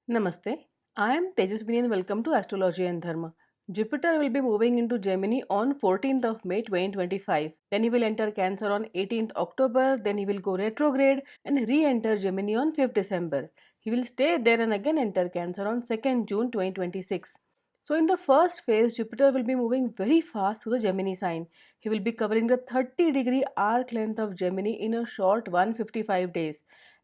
Namaste. I am Tejaswini and welcome to Astrology and Dharma. Jupiter will be moving into Gemini on 14th of May 2025. Then he will enter Cancer on 18th October. Then he will go retrograde and re-enter Gemini on 5th December. He will stay there and again enter Cancer on 2nd June 2026. So in the first phase, Jupiter will be moving very fast through the Gemini sign. He will be covering the 30-degree arc length of Gemini in a short 155 days.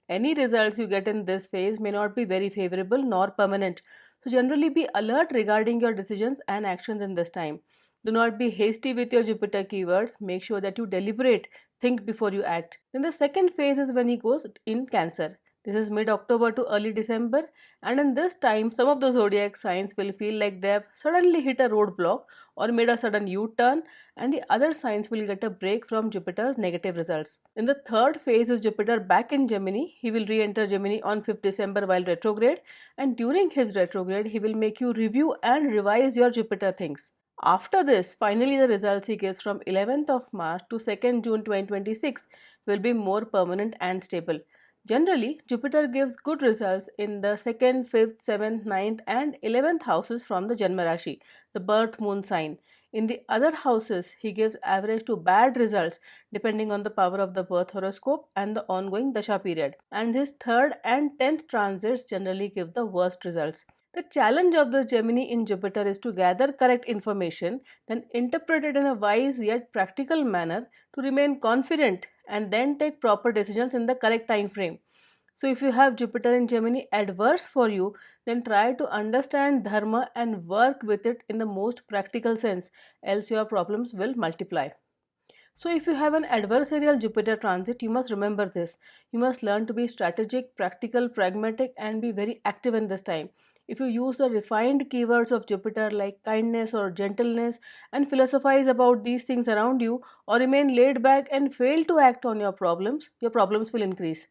Any results you get in this phase may not be very favorable nor permanent. So generally be alert regarding your decisions and actions in this time. Do not be hasty with your Jupiter keywords. Make sure that you deliberate, think before you act. Then the second phase is when he goes in Cancer. This is mid-October to early December, and in this time some of the zodiac signs will feel like they have suddenly hit a roadblock or made a sudden U-turn, and the other signs will get a break from Jupiter's negative results. In the third phase is Jupiter back in Gemini. He will re-enter Gemini on 5th December while retrograde, and during his retrograde he will make you review and revise your Jupiter things. After this, finally the results he gives from 11th of March to 2nd June 2026 will be more permanent and stable. Generally, Jupiter gives good results in the 2nd, 5th, 7th, 9th and 11th houses from the Janma Rashi, the birth moon sign. In the other houses, he gives average to bad results depending on the power of the birth horoscope and the ongoing Dasha period. And his 3rd and 10th transits generally give the worst results. The challenge of the Gemini in Jupiter is to gather correct information, then interpret it in a wise yet practical manner to remain confident and then take proper decisions in the correct time frame. So if you have Jupiter in Gemini adverse for you, then try to understand dharma and work with it in the most practical sense, else your problems will multiply. So if you have an adversarial Jupiter transit, you must remember this. You must learn to be strategic, practical, pragmatic and be very active in this time. If you use the refined keywords of Jupiter like kindness or gentleness and philosophize about these things around you, or remain laid back and fail to act on your problems will increase.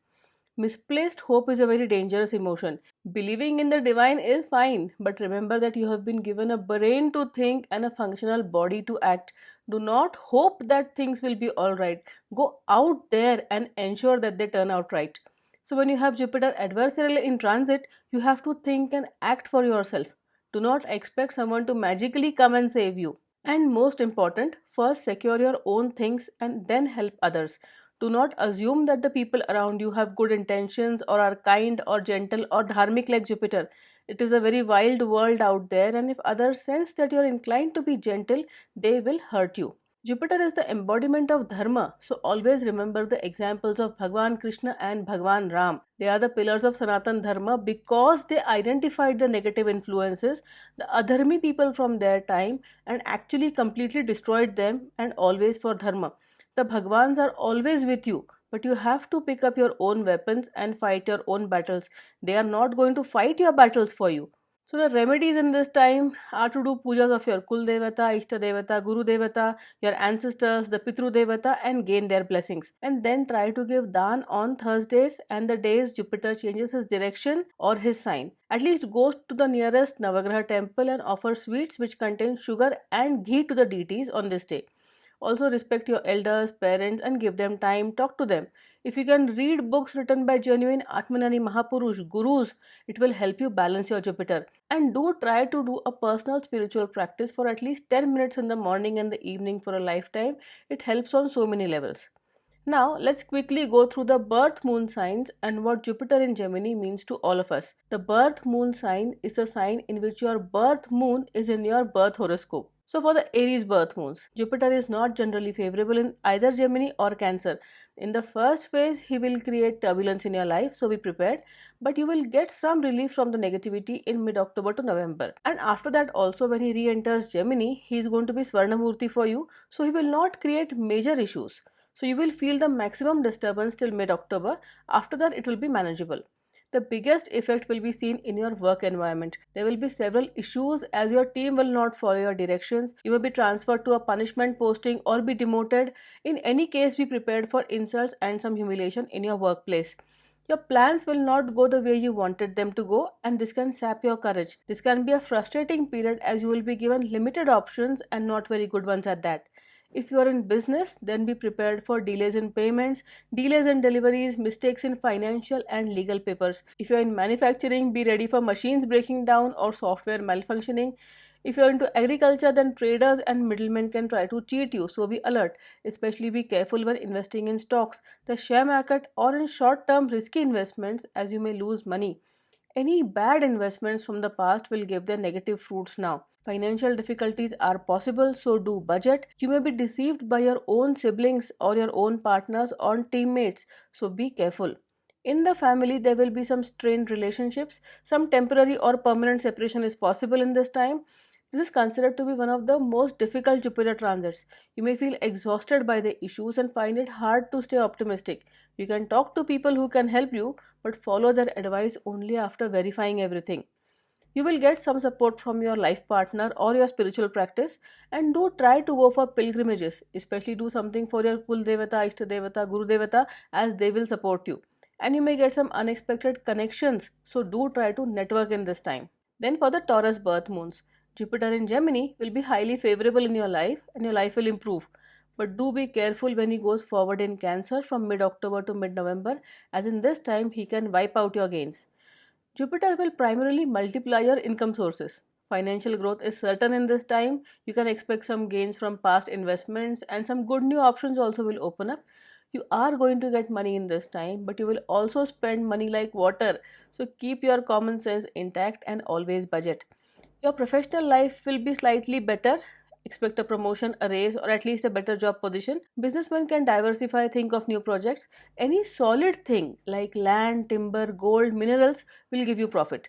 Misplaced hope is a very dangerous emotion. Believing in the divine is fine, but remember that you have been given a brain to think and a functional body to act. Do not hope that things will be alright. Go out there and ensure that they turn out right. So, when you have Jupiter adversarial in transit, you have to think and act for yourself. Do not expect someone to magically come and save you. And most important, first secure your own things and then help others. Do not assume that the people around you have good intentions or are kind or gentle or dharmic like Jupiter. It is a very wild world out there, and if others sense that you are inclined to be gentle, they will hurt you. Jupiter is the embodiment of dharma, so always remember the examples of Bhagwan Krishna and Bhagwan Ram. They are the pillars of Sanatan Dharma because they identified the negative influences, the adharmi people from their time, and actually completely destroyed them, and always for dharma. The Bhagwans are always with you, but you have to pick up your own weapons and fight your own battles. They are not going to fight your battles for you. So the remedies in this time are to do pujas of your Kul Devata, Ishta Devata, Guru Devata, your ancestors, the Pitru Devata and gain their blessings. And then try to give Dan on Thursdays and the days Jupiter changes his direction or his sign. At least go to the nearest Navagraha temple and offer sweets which contain sugar and ghee to the deities on this day. Also respect your elders, parents and give them time, talk to them. If you can read books written by genuine Atmanani Mahapurush, Gurus, it will help you balance your Jupiter. And do try to do a personal spiritual practice for at least 10 minutes in the morning and the evening for a lifetime. It helps on so many levels. Now, let's quickly go through the birth moon signs and what Jupiter in Gemini means to all of us. The birth moon sign is a sign in which your birth moon is in your birth horoscope. So for the Aries birth moons, Jupiter is not generally favorable in either Gemini or Cancer. In the first phase, he will create turbulence in your life, so be prepared. But you will get some relief from the negativity in mid-October to November. And after that also, when he re-enters Gemini, he is going to be Swarnamurti for you, so he will not create major issues. So you will feel the maximum disturbance till mid-October. After that, it will be manageable. The biggest effect will be seen in your work environment. There will be several issues as your team will not follow your directions. You will be transferred to a punishment posting or be demoted. In any case, be prepared for insults and some humiliation in your workplace. Your plans will not go the way you wanted them to go, and this can sap your courage. This can be a frustrating period as you will be given limited options and not very good ones at that. If you are in business, then be prepared for delays in payments, delays in deliveries, mistakes in financial and legal papers. If you are in manufacturing, be ready for machines breaking down or software malfunctioning. If you are into agriculture, then traders and middlemen can try to cheat you, so be alert. Especially be careful when investing in stocks, the share market, or in short term risky investments, as you may lose money. Any bad investments from the past will give their negative fruits now. Financial difficulties are possible, so do budget. You may be deceived by your own siblings or your own partners or teammates, so be careful. In the family, there will be some strained relationships. Some temporary or permanent separation is possible in this time. This is considered to be one of the most difficult Jupiter transits. You may feel exhausted by the issues and find it hard to stay optimistic. You can talk to people who can help you, but follow their advice only after verifying everything. You will get some support from your life partner or your spiritual practice, and do try to go for pilgrimages, especially do something for your Kul Devata, Ishta Devata, Guru Devata, as they will support you. And you may get some unexpected connections, so do try to network in this time. Then for the Taurus birth moons, Jupiter in Gemini will be highly favorable in your life and your life will improve. But do be careful when he goes forward in Cancer from mid October to mid November, as in this time he can wipe out your gains. Jupiter will primarily multiply your income sources. Financial growth is certain in this time. You can expect some gains from past investments, and some good new options also will open up. You are going to get money in this time, but you will also spend money like water. So keep your common sense intact and always budget. Your professional life will be slightly better. Expect a promotion, a raise, or at least a better job position. Businessmen can diversify, think of new projects. Any solid thing like land, timber, gold, minerals will give you profit.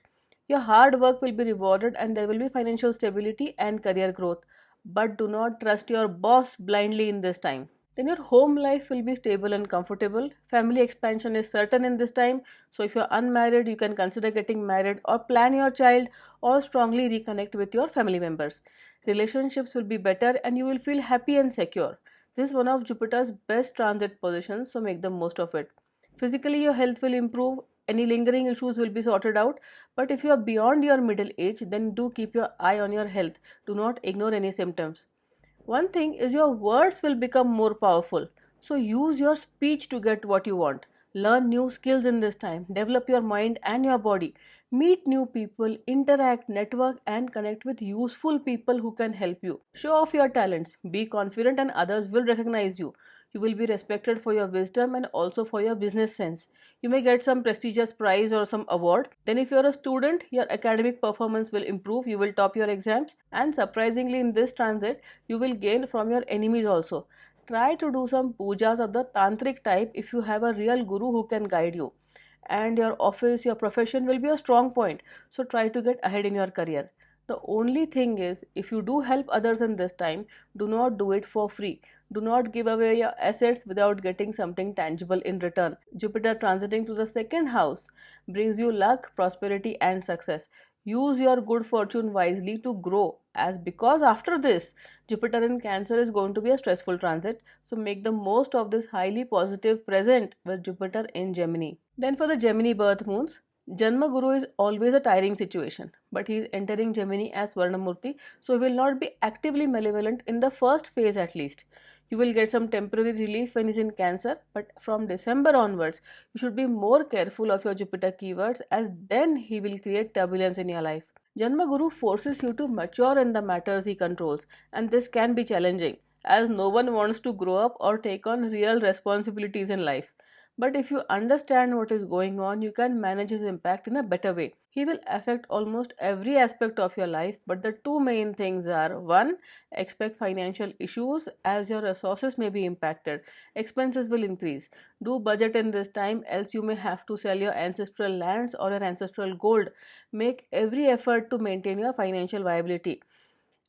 Your hard work will be rewarded and there will be financial stability and career growth. But do not trust your boss blindly in this time. Then your home life will be stable and comfortable. Family expansion is certain in this time. So if you're unmarried, you can consider getting married or plan your child or strongly reconnect with your family members. Relationships will be better and you will feel happy and secure. This is one of Jupiter's best transit positions, so make the most of it. Physically, your health will improve. Any lingering issues will be sorted out. But if you are beyond your middle age, then do keep your eye on your health. Do not ignore any symptoms. One thing is your words will become more powerful. So use your speech to get what you want. Learn new skills in this time. Develop your mind and your body. Meet new people, interact, network, and connect with useful people who can help you. Show off your talents. Be confident, and others will recognize you. You will be respected for your wisdom and also for your business sense. You may get some prestigious prize or some award. Then if you're a student, your academic performance will improve, you will top your exams, and surprisingly in this transit, you will gain from your enemies also. Try to do some pujas of the tantric type if you have a real guru who can guide you. And your office, your profession will be a strong point, so try to get ahead in your career. The only thing is, if you do help others in this time, do not do it for free. Do not give away your assets without getting something tangible in return. Jupiter transiting to the second house brings you luck, prosperity, and success. Use your good fortune wisely to grow, as because after this, Jupiter in Cancer is going to be a stressful transit. So make the most of this highly positive present with Jupiter in Gemini. Then for the Gemini birth moons, Janma Guru is always a tiring situation, but he is entering Gemini as Varnamurti, so he will not be actively malevolent in the first phase at least. You will get some temporary relief when he is in Cancer, but from December onwards, you should be more careful of your Jupiter keywords, as then he will create turbulence in your life. Janma Guru forces you to mature in the matters he controls, and this can be challenging, as no one wants to grow up or take on real responsibilities in life. But if you understand what is going on, you can manage his impact in a better way. He will affect almost every aspect of your life, but the two main things are: one, expect financial issues as your resources may be impacted, expenses will increase. Do budget in this time, else you may have to sell your ancestral lands or your ancestral gold. Make every effort to maintain your financial viability.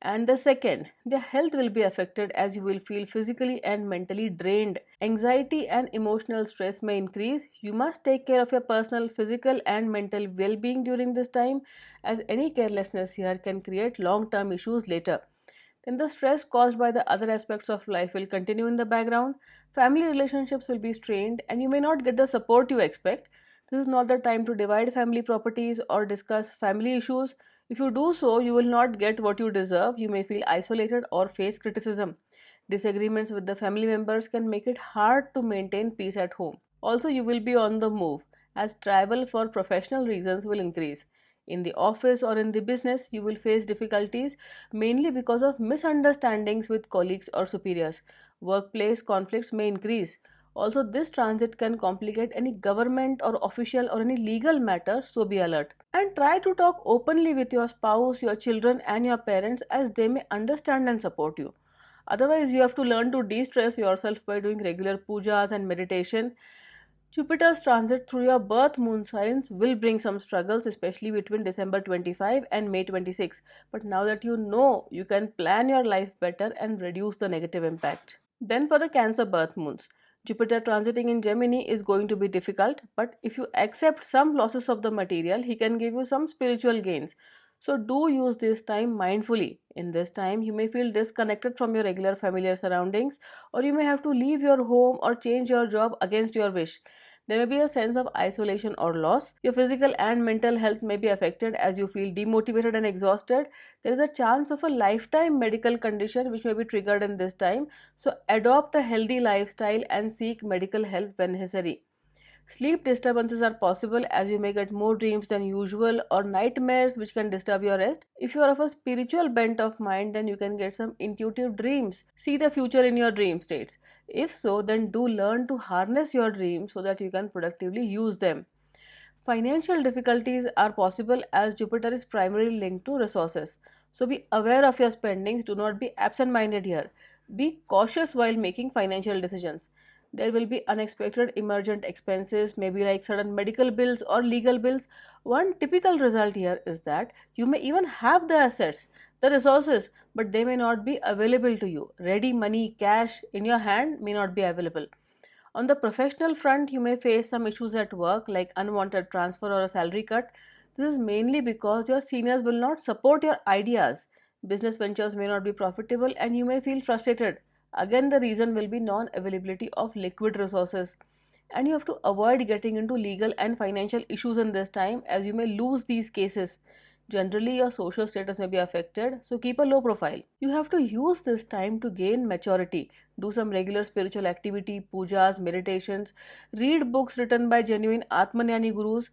And the second, their health will be affected, as you will feel physically and mentally drained. Anxiety and emotional stress may increase. You must take care of your personal, physical, and mental well being during this time, as any carelessness here can create long term issues later. Then the stress caused by the other aspects of life will continue in the background. Family relationships will be strained, and you may not get the support you expect. This is not the time to divide family properties or discuss family issues. If you do so, you will not get what you deserve. You may feel isolated or face criticism. Disagreements with the family members can make it hard to maintain peace at home. Also, you will be on the move as travel for professional reasons will increase. In the office or in the business, you will face difficulties mainly because of misunderstandings with colleagues or superiors. Workplace conflicts may increase. Also, this transit can complicate any government or official or any legal matter, so be alert. And try to talk openly with your spouse, your children, and your parents as they may understand and support you. Otherwise, you have to learn to de stress yourself by doing regular pujas and meditation. Jupiter's transit through your birth moon signs will bring some struggles, especially between December 25 and May 26. But now that you know, you can plan your life better and reduce the negative impact. Then, for the Cancer birth moons, Jupiter transiting in Gemini is going to be difficult, but if you accept some losses of the material, he can give you some spiritual gains. So, do use this time mindfully. In this time, you may feel disconnected from your regular familiar surroundings, or you may have to leave your home or change your job against your wish. There may be a sense of isolation or loss. Your physical and mental health may be affected as you feel demotivated and exhausted. There is a chance of a lifetime medical condition which may be triggered in this time. So, adopt a healthy lifestyle and seek medical help when necessary. Sleep disturbances are possible as you may get more dreams than usual or nightmares which can disturb your rest. If you are of a spiritual bent of mind, then you can get some intuitive dreams. See the future in your dream states. If so, then do learn to harness your dreams so that you can productively use them. Financial difficulties are possible as Jupiter is primarily linked to resources. So be aware of your spendings, do not be absent minded here. Be cautious while making financial decisions. There will be unexpected emergent expenses, maybe like sudden medical bills or legal bills. One typical result here is that you may even have the assets, the resources, but they may not be available to you. Ready money, cash in your hand may not be available. On the professional front, you may face some issues at work like unwanted transfer or a salary cut. This is mainly because your seniors will not support your ideas. Business ventures may not be profitable and you may feel frustrated. Again, the reason will be non availability of liquid resources. And you have to avoid getting into legal and financial issues in this time as you may lose these cases. Generally, your social status may be affected, so keep a low profile. You have to use this time to gain maturity. Do some regular spiritual activity, pujas, meditations, read books written by genuine Atmanyani gurus.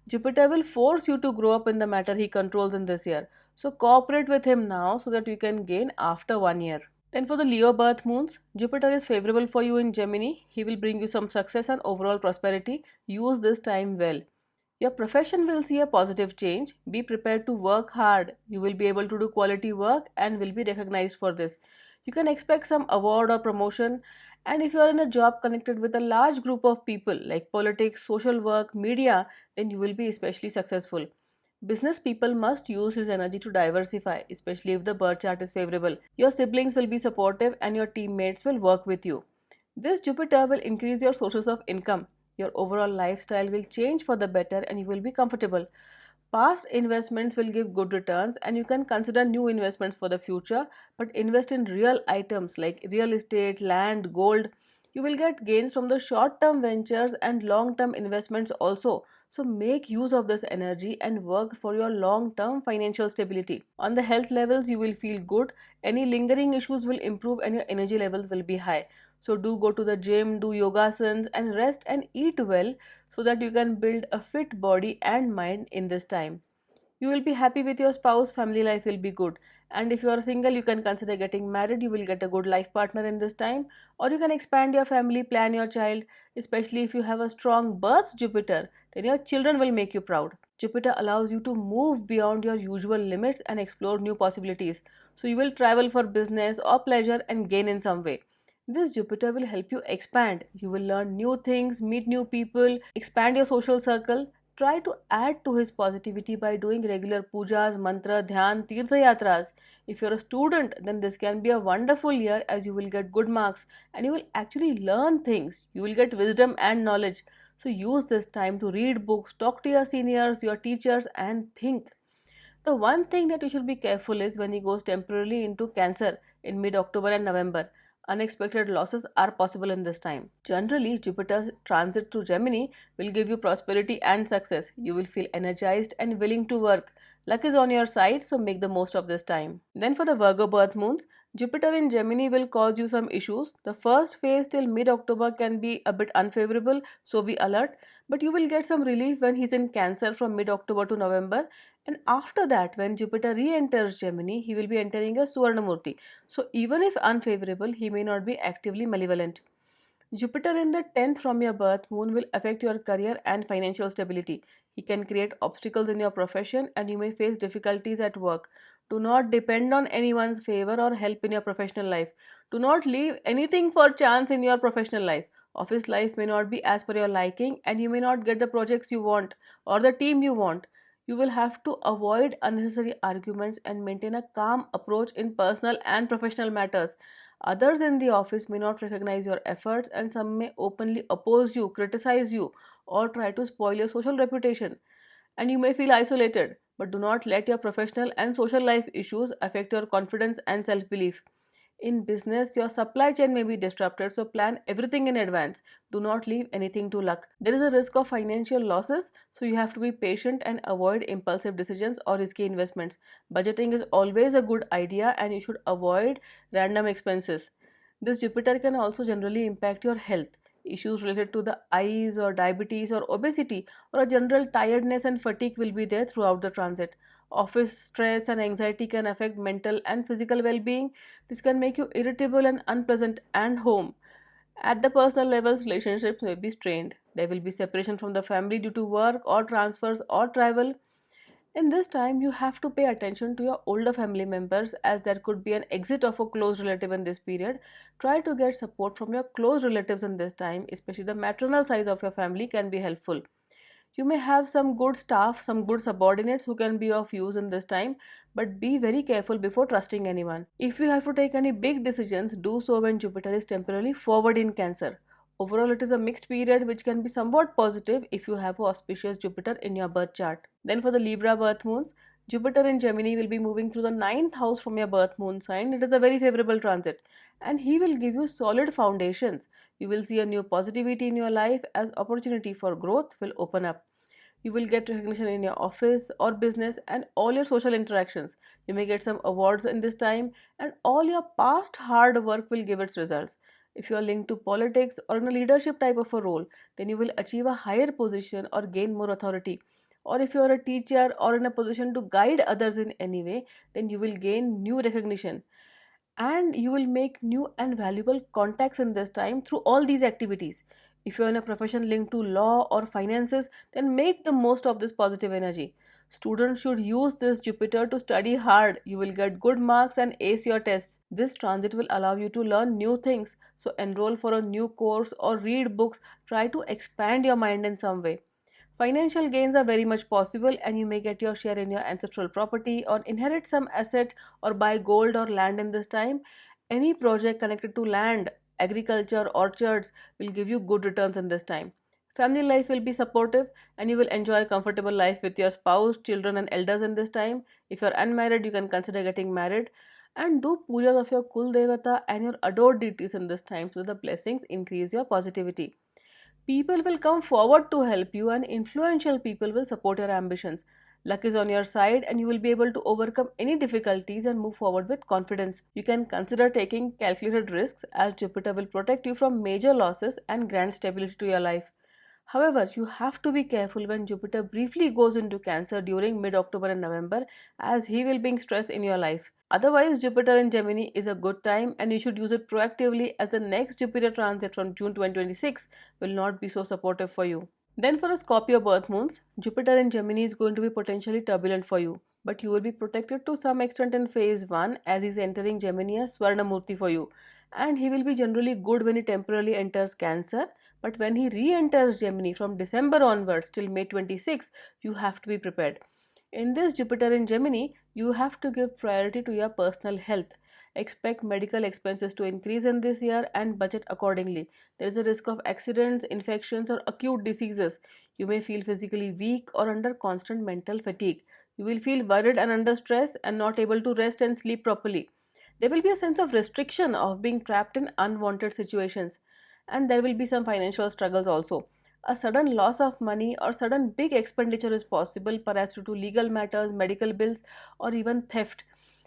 Jupiter will force you to grow up in the matter he controls in this year. So cooperate with him now so that you can gain after 1 year. Then for the Leo birth moons, Jupiter is favorable for you in Gemini. He will bring you some success and overall prosperity. Use this time well. Your profession will see a positive change. Be prepared to work hard. You will be able to do quality work and will be recognized for this. You can expect some award or promotion. And if you are in a job connected with a large group of people like politics, social work, media, then you will be especially successful. Business people must use his energy to diversify, especially if the birth chart is favorable. Your siblings will be supportive and your teammates will work with you. This Jupiter will increase your sources of income. Your overall lifestyle will change for the better and you will be comfortable. Past investments will give good returns and you can consider new investments for the future, but invest in real items like real estate, land, gold. You will get gains from the short term ventures and long term investments also. So make use of this energy and work for your long term financial stability. On the health levels, you will feel good. Any lingering issues will improve and your energy levels will be high. So do go to the gym, do yogasans and rest and eat well so that you can build a fit body and mind in this time. You will be happy with your spouse, family life will be good. And if you are single, you can consider getting married. You will get a good life partner in this time. Or you can expand your family, plan your child, especially if you have a strong birth Jupiter, then your children will make you proud. Jupiter allows you to move beyond your usual limits and explore new possibilities. So you will travel for business or pleasure and gain in some way. This Jupiter will help you expand. You will learn new things, meet new people, expand your social circle. Try to add to his positivity by doing regular pujas, mantra, dhyan, tirtha yatras. If you're a student, then this can be a wonderful year as you will get good marks and you will actually learn things. You will get wisdom and knowledge. So use this time to read books, talk to your seniors, your teachers and think. The one thing that you should be careful is when he goes temporarily into Cancer in mid-October and November. Unexpected losses are possible in this time. Generally, Jupiter's transit through Gemini will give you prosperity and success. You will feel energized and willing to work. Luck is on your side, so make the most of this time. Then for the Virgo birth moons, Jupiter in Gemini will cause you some issues. The first phase till mid-October can be a bit unfavorable, so be alert. But you will get some relief when he's in Cancer from mid-October to November. And after that, when Jupiter re-enters Gemini, he will be entering a Suvarnamurti. So even if unfavorable, he may not be actively malevolent. Jupiter in the 10th from your birth moon will affect your career and financial stability. He can create obstacles in your profession and you may face difficulties at work. Do not depend on anyone's favor or help in your professional life. Do not leave anything for chance in your professional life. Office life may not be as per your liking and you may not get the projects you want or the team you want. You will have to avoid unnecessary arguments and maintain a calm approach in personal and professional matters. Others in the office may not recognize your efforts and some may openly oppose you, criticize you, or try to spoil your social reputation. And you may feel isolated, but do not let your professional and social life issues affect your confidence and self belief. In business, your supply chain may be disrupted, so plan everything in advance. Do not leave anything to luck. There is a risk of financial losses, so you have to be patient and avoid impulsive decisions or risky investments. Budgeting is always a good idea and you should avoid random expenses. This Jupiter can also generally impact your health. Issues related to the eyes or diabetes or obesity or a general tiredness and fatigue will be there throughout the transit. Office stress and anxiety can affect mental and physical well-being. This can make you irritable and unpleasant and home. At the personal levels, relationships may be strained. There will be separation from the family due to work or transfers or travel. In this time, you have to pay attention to your older family members as there could be an exit of a close relative in this period. Try to get support from your close relatives in this time, especially the maternal side of your family can be helpful. You may have some good staff, some good subordinates who can be of use in this time, but be very careful before trusting anyone. If you have to take any big decisions, do so when Jupiter is temporarily forward in Cancer. Overall, it is a mixed period which can be somewhat positive if you have a auspicious Jupiter in your birth chart. Then for the Libra birth moons, Jupiter in Gemini will be moving through the ninth house from your birth moon sign. It is a very favorable transit and he will give you solid foundations. You will see a new positivity in your life as opportunity for growth will open up. You will get recognition in your office or business and all your social interactions. You may get some awards in this time and all your past hard work will give its results. If you are linked to politics or in a leadership type of a role, then you will achieve a higher position or gain more authority. Or if you are a teacher or in a position to guide others in any way, then you will gain new recognition and you will make new and valuable contacts in this time through all these activities. If you're in a profession linked to law or finances, then make the most of this positive energy. Students should use this Jupiter to study hard. You will get good marks and ace your tests. This transit will allow you to learn new things. So enroll for a new course or read books. Try to expand your mind in some way. Financial gains are very much possible and you may get your share in your ancestral property or inherit some asset or buy gold or land in this time. Any project connected to land, agriculture, orchards will give you good returns in this time. Family life will be supportive and you will enjoy a comfortable life with your spouse, children and elders in this time. If you are unmarried, you can consider getting married and do pujas of your Kul Devata and your adored deities in this time so the blessings increase your positivity. People will come forward to help you and influential people will support your ambitions. Luck is on your side and you will be able to overcome any difficulties and move forward with confidence. You can consider taking calculated risks as Jupiter will protect you from major losses and grant stability to your life. However, you have to be careful when Jupiter briefly goes into Cancer during mid-October and November as he will bring stress in your life. Otherwise, Jupiter in Gemini is a good time and you should use it proactively as the next Jupiter transit from June 2026 will not be so supportive for you. Then for the Scorpio birth moons, Jupiter in Gemini is going to be potentially turbulent for you. But you will be protected to some extent in phase 1 as he is entering Gemini as Swarnamurti for you. And he will be generally good when he temporarily enters Cancer. But when he re-enters Gemini from December onwards till May 26, you have to be prepared. In this Jupiter in Gemini, you have to give priority to your personal health. Expect medical expenses to increase in this year and budget accordingly. There is a risk of accidents, infections, or acute diseases. You may feel physically weak or under constant mental fatigue. You will feel worried and under stress and not able to rest and sleep properly. There will be a sense of restriction of being trapped in unwanted situations. And there will be some financial struggles also. A sudden loss of money or sudden big expenditure is possible, perhaps due to legal matters, medical bills, or even theft.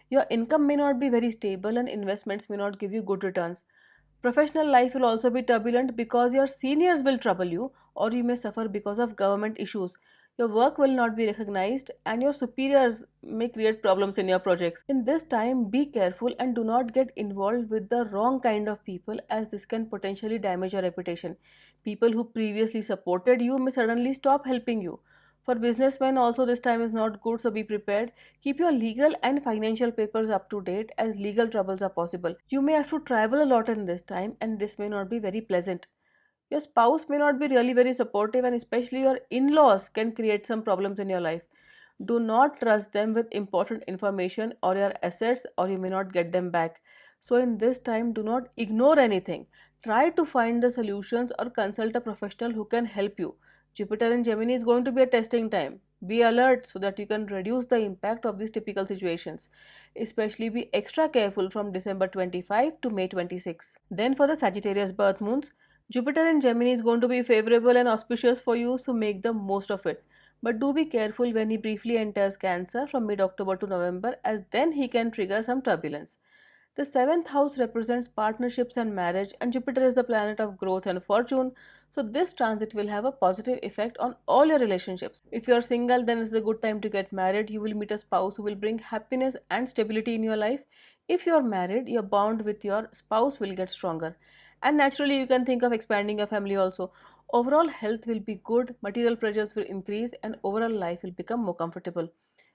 Your income may not be very stable and investments may not give you good returns. Professional life will also be turbulent because your seniors will trouble you, or you may suffer because of government issues. Your work will not be recognized, and your superiors may create problems in your projects. In this time, be careful and do not get involved with the wrong kind of people, as this can potentially damage your reputation. People who previously supported you may suddenly stop helping you. For businessmen, also, this time is not good, so be prepared. Keep your legal and financial papers up to date, as legal troubles are possible. You may have to travel a lot in this time, and this may not be very pleasant. Your spouse may not be really very supportive, and especially your in laws can create some problems in your life. Do not trust them with important information or your assets, or you may not get them back. So, in this time, do not ignore anything. Try to find the solutions or consult a professional who can help you. Jupiter in Gemini is going to be a testing time. Be alert so that you can reduce the impact of these typical situations. Especially be extra careful from December 25 to May 26. Then, for the Sagittarius birth moons, Jupiter in Gemini is going to be favorable and auspicious for you, so make the most of it. But do be careful when he briefly enters Cancer from mid October to November, as then he can trigger some turbulence. The seventh house represents partnerships and marriage, and Jupiter is the planet of growth and fortune. So, this transit will have a positive effect on all your relationships. If you are single, then it's a good time to get married. You will meet a spouse who will bring happiness and stability in your life. If you are married, your bond with your spouse will get stronger. And naturally, you can think of expanding your family also. Overall health will be good, material pressures will increase, and overall life will become more comfortable.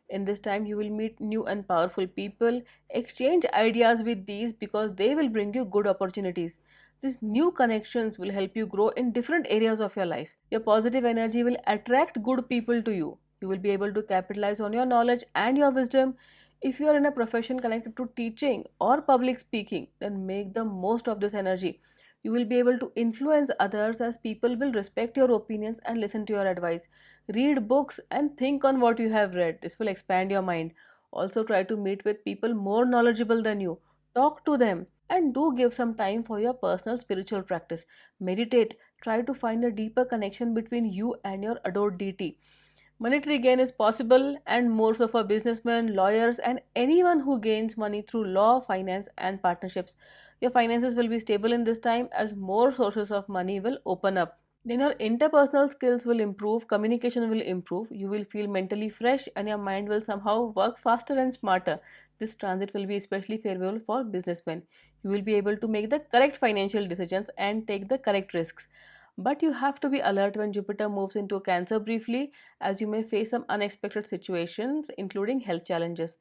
In this time, you will meet new and powerful people. Exchange ideas with these because they will bring you good opportunities. These new connections will help you grow in different areas of your life. Your positive energy will attract good people to you. You will be able to capitalize on your knowledge and your wisdom. If you are in a profession connected to teaching or public speaking, then make the most of this energy. You will be able to influence others, as people will respect your opinions and listen to your advice. Read books and think on what you have read. This will expand your mind. Also, try to meet with people more knowledgeable than you. Talk to them, and do give some time for your personal spiritual practice. Meditate. Try to find a deeper connection between you and your adored deity. Monetary gain is possible, and more so for businessmen, lawyers, and anyone who gains money through law, finance, and partnerships. Your finances will be stable in this time, as more sources of money will open up. Then your interpersonal skills will improve, communication will improve, you will feel mentally fresh, and your mind will somehow work faster and smarter. This transit will be especially favorable for businessmen. You will be able to make the correct financial decisions and take the correct risks. But you have to be alert when Jupiter moves into Cancer briefly, as you may face some unexpected situations, including health challenges.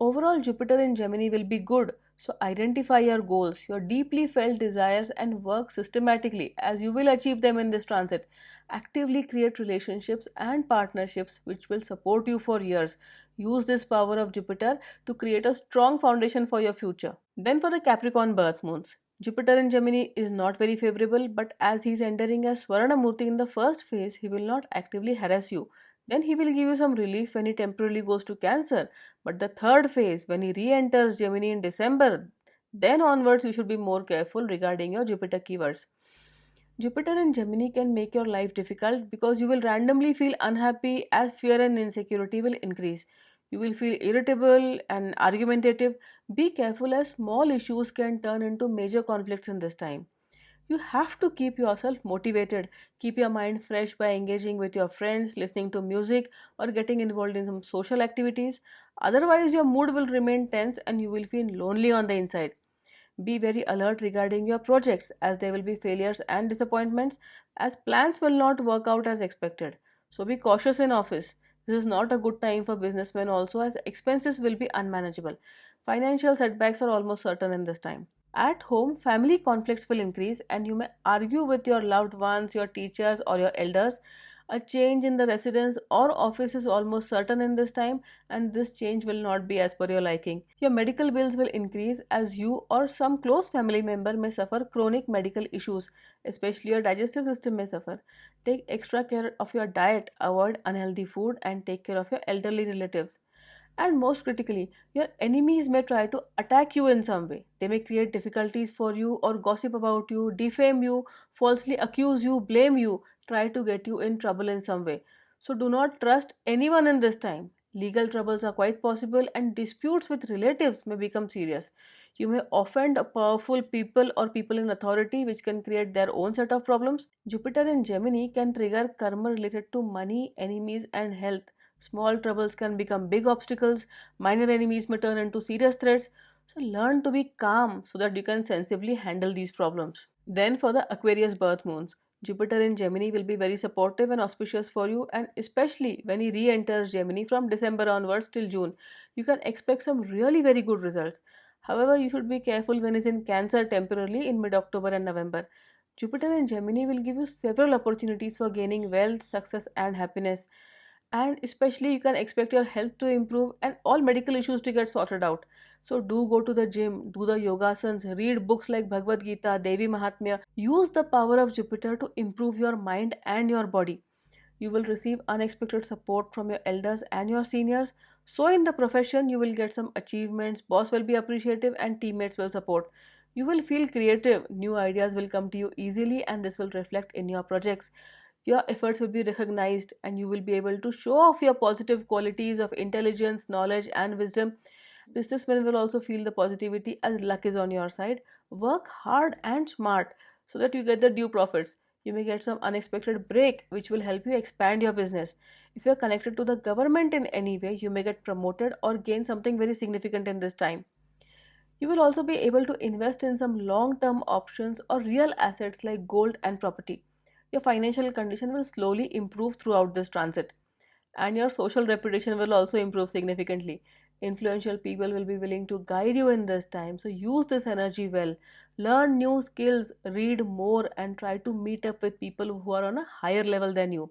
Overall, Jupiter in Gemini will be good, so identify your goals, your deeply felt desires, and work systematically, as you will achieve them in this transit. Actively create relationships and partnerships which will support you for years. Use this power of Jupiter to create a strong foundation for your future. Then, for the Capricorn birth moons, Jupiter in Gemini is not very favorable, but as he is entering as Swaranamurti in the first phase, he will not actively harass you. Then he will give you some relief when he temporarily goes to Cancer. But the third phase, when he re enters Gemini in December, then onwards you should be more careful regarding your Jupiter keywords. Jupiter in Gemini can make your life difficult because you will randomly feel unhappy, as fear and insecurity will increase. You will feel irritable and argumentative. Be careful, as small issues can turn into major conflicts in this time. You have to keep yourself motivated. Keep your mind fresh by engaging with your friends, listening to music, or getting involved in some social activities. Otherwise, your mood will remain tense and you will feel lonely on the inside. Be very alert regarding your projects, as there will be failures and disappointments, as plans will not work out as expected. So be cautious in office. This is not a good time for businessmen also, as expenses will be unmanageable. Financial setbacks are almost certain in this time. At home, family conflicts will increase, and you may argue with your loved ones, your teachers, or your elders. A change in the residence or office is almost certain in this time, and this change will not be as per your liking. Your medical bills will increase, as you or some close family member may suffer chronic medical issues, especially your digestive system may suffer. Take extra care of your diet, avoid unhealthy food, and take care of your elderly relatives. And most critically, your enemies may try to attack you in some way. They may create difficulties for you, or gossip about you, defame you, falsely accuse you, blame you, try to get you in trouble in some way. So do not trust anyone in this time. Legal troubles are quite possible and disputes with relatives may become serious. You may offend powerful people or people in authority, which can create their own set of problems. Jupiter in Gemini can trigger karma related to money, enemies, and health. Small troubles can become big obstacles, minor enemies may turn into serious threats. So, learn to be calm so that you can sensibly handle these problems. Then, for the Aquarius birth moons, Jupiter in Gemini will be very supportive and auspicious for you, and especially when he re enters Gemini from December onwards till June, you can expect some really very good results. However, you should be careful when he's in Cancer temporarily in mid October and November. Jupiter in Gemini will give you several opportunities for gaining wealth, success, and happiness, and especially you can expect your health to improve and all medical issues to get sorted out. So do go to the gym, do the yogasans, read books like Bhagavad Gita, Devi Mahatmya. Use the power of Jupiter to improve your mind and your body. You will receive unexpected support from your elders and your seniors. So in the profession you will get some achievements, boss will be appreciative, and teammates will support. You will feel creative, new ideas will come to you easily, and this will reflect in your projects. Your efforts will be recognized and you will be able to show off your positive qualities of intelligence, knowledge, and wisdom. Businessmen will also feel the positivity as luck is on your side. Work hard and smart so that you get the due profits. You may get some unexpected break which will help you expand your business. If you are connected to the government in any way, you may get promoted or gain something very significant in this time. You will also be able to invest in some long term options or real assets like gold and property. Your financial condition will slowly improve throughout this transit, and your social reputation will also improve significantly. Influential people will be willing to guide you in this time, so use this energy well. Learn new skills, read more, and try to meet up with people who are on a higher level than you.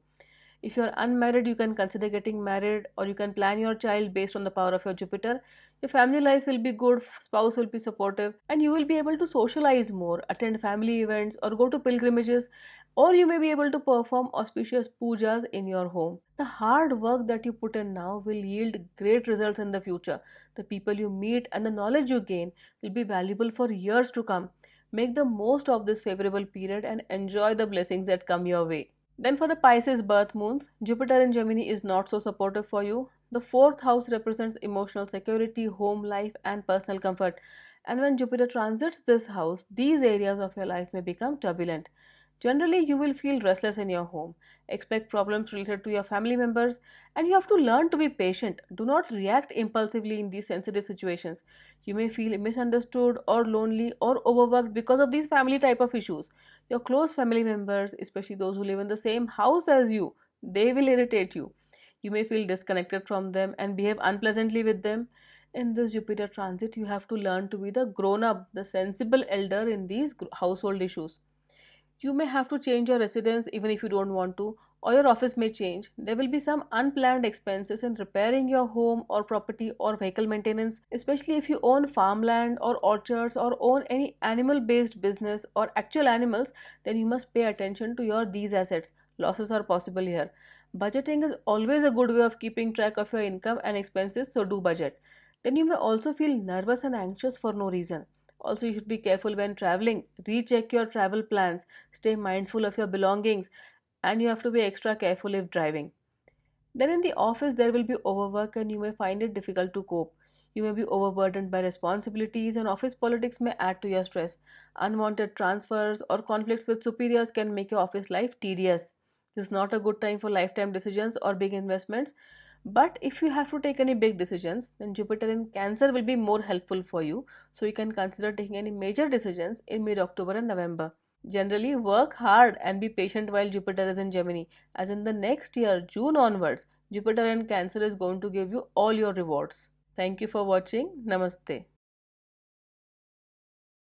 If you're unmarried, you can consider getting married, or you can plan your child based on the power of your Jupiter. Your family life will be good, spouse will be supportive, and you will be able to socialize more, attend family events, or go to pilgrimages, or you may be able to perform auspicious pujas in your home. The hard work that you put in now will yield great results in the future. The people you meet and the knowledge you gain will be valuable for years to come. Make the most of this favorable period and enjoy the blessings that come your way. Then for the Pisces birth moons, Jupiter in Gemini is not so supportive for you. The fourth house represents emotional security, home life, and personal comfort. And when Jupiter transits this house, these areas of your life may become turbulent. Generally, you will feel restless in your home, expect problems related to your family members, and you have to learn to be patient. Do not react impulsively in these sensitive situations. You may feel misunderstood or lonely or overworked because of these family type of issues. Your close family members, especially those who live in the same house as you, they will irritate you. You may feel disconnected from them and behave unpleasantly with them. In this Jupiter transit, you have to learn to be the grown up, the sensible elder in these household issues. You may have to change your residence even if you don't want to, or your office may change. There will be some unplanned expenses in repairing your home or property or vehicle maintenance, especially if you own farmland or orchards or own any animal based business or actual animals, then you must pay attention to your these assets. Losses are possible here. Budgeting is always a good way of keeping track of your income and expenses, so do budget. Then you may also feel nervous and anxious for no reason. Also, you should be careful when traveling. Recheck your travel plans, stay mindful of your belongings, and you have to be extra careful if driving. Then, in the office, there will be overwork and you may find it difficult to cope. You may be overburdened by responsibilities, and office politics may add to your stress. Unwanted transfers or conflicts with superiors can make your office life tedious. This is not a good time for lifetime decisions or big investments. But if you have to take any big decisions, then Jupiter in Cancer will be more helpful for you. So you can consider taking any major decisions in mid October and November. Generally, work hard and be patient while Jupiter is in Gemini, as in the next year, June onwards, Jupiter in Cancer is going to give you all your rewards. Thank you for watching. Namaste.